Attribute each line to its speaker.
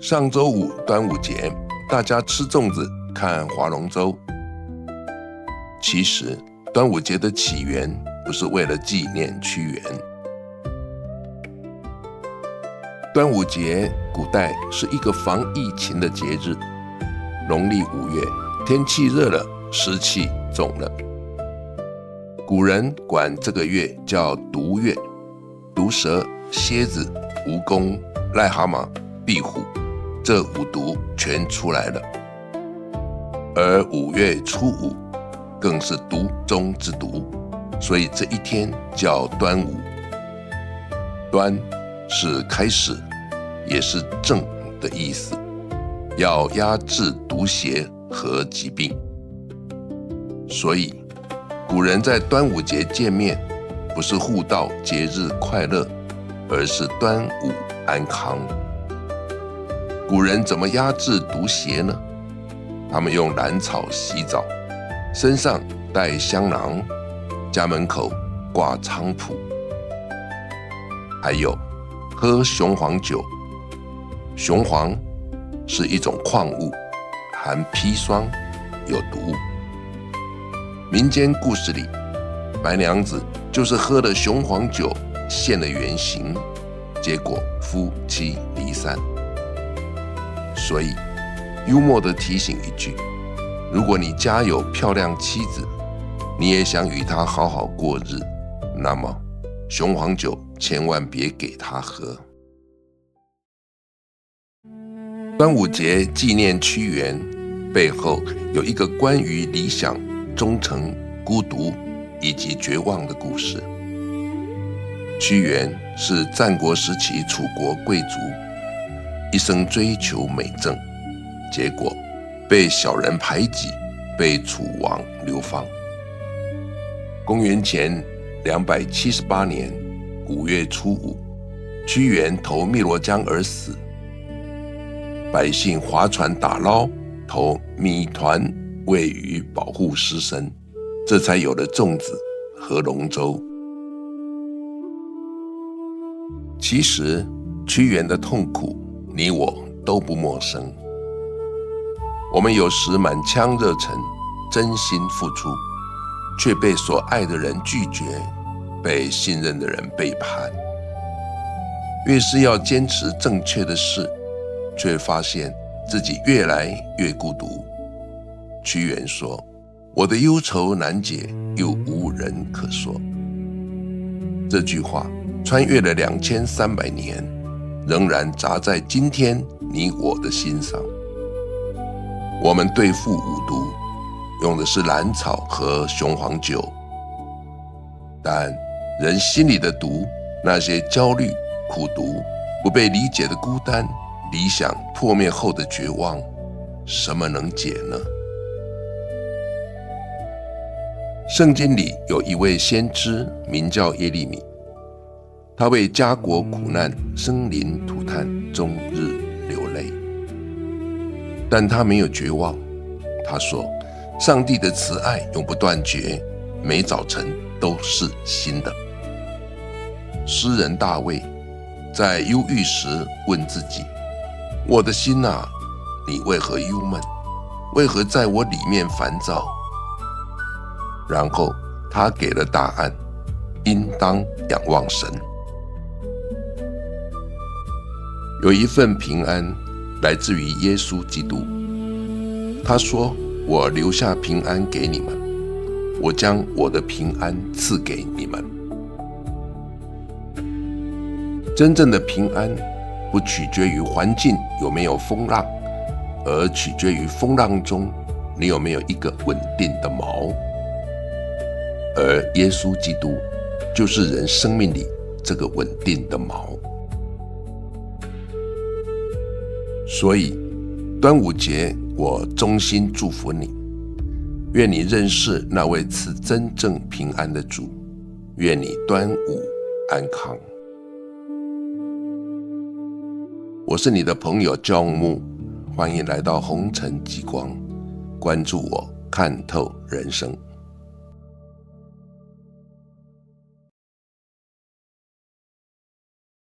Speaker 1: 上周五端午节，大家吃粽子、看划龙舟。其实，端午节的起源不是为了纪念屈原。端午节古代是一个防疫情的节日，农历5月，天气热了，湿气重了。古人管这个月叫毒月，毒蛇、蝎子、蜈蚣、癞蛤蟆、壁虎，这5毒全出来了。而5月初5更是毒中之毒，所以这一天叫端午。端是开始，也是正的意思，要压制毒邪和疾病。所以古人在端午节见面，不是互道节日快乐，而是端午安康。古人怎么压制毒邪呢？他们用兰草洗澡，身上带香囊，家门口挂菖蒲，还有喝雄黄酒。雄黄是一种矿物，含砒霜，有毒。民间故事里，白娘子就是喝了雄黄酒现了原形，结果夫妻离散。所以幽默地提醒一句，如果你家有漂亮妻子，你也想与她好好过日，那么雄黄酒千万别给她喝。端午节纪念屈原，背后有一个关于理想、忠诚、孤独以及绝望的故事。屈原是战国时期楚国贵族，一生追求美政，结果被小人排挤，被楚王流放。公元前278年5月初5，屈原投汨罗江而死。百姓划船打捞，投米团喂鱼，保护尸身，这才有了粽子和龙舟。其实屈原的痛苦，你我都不陌生。我们有时满腔热忱，真心付出，却被所爱的人拒绝，被信任的人背叛。越是要坚持正确的事，却发现自己越来越孤独。屈原说：“我的忧愁难解，又无人可说。”这句话穿越了2300年，仍然扎在今天你我的心上。我们对付5毒，用的是兰草和雄黄酒，但人心里的毒，那些焦虑、苦毒、不被理解的孤单，理想破灭后的绝望，什么能解呢？圣经里有一位先知，名叫耶利米，他为家国苦难生灵涂炭，终日流泪。但他没有绝望，他说：“上帝的慈爱永不断绝，每早晨都是新的。”诗人大卫在忧郁时问自己：“我的心啊，你为何忧闷？为何在我里面烦躁？”然后他给了答案：应当仰望神。有一份平安来自于耶稣基督，他说：“我留下平安给你们，我将我的平安赐给你们。”真正的平安不取决于环境有没有风浪，而取决于风浪中你有没有一个稳定的锚。而耶稣基督就是人生命里这个稳定的锚。所以端午节我衷心祝福你，愿你认识那位赐真正平安的主，愿你端午安康。我是你的朋友John Mu，欢迎来到红尘极光，关注我，看透人生。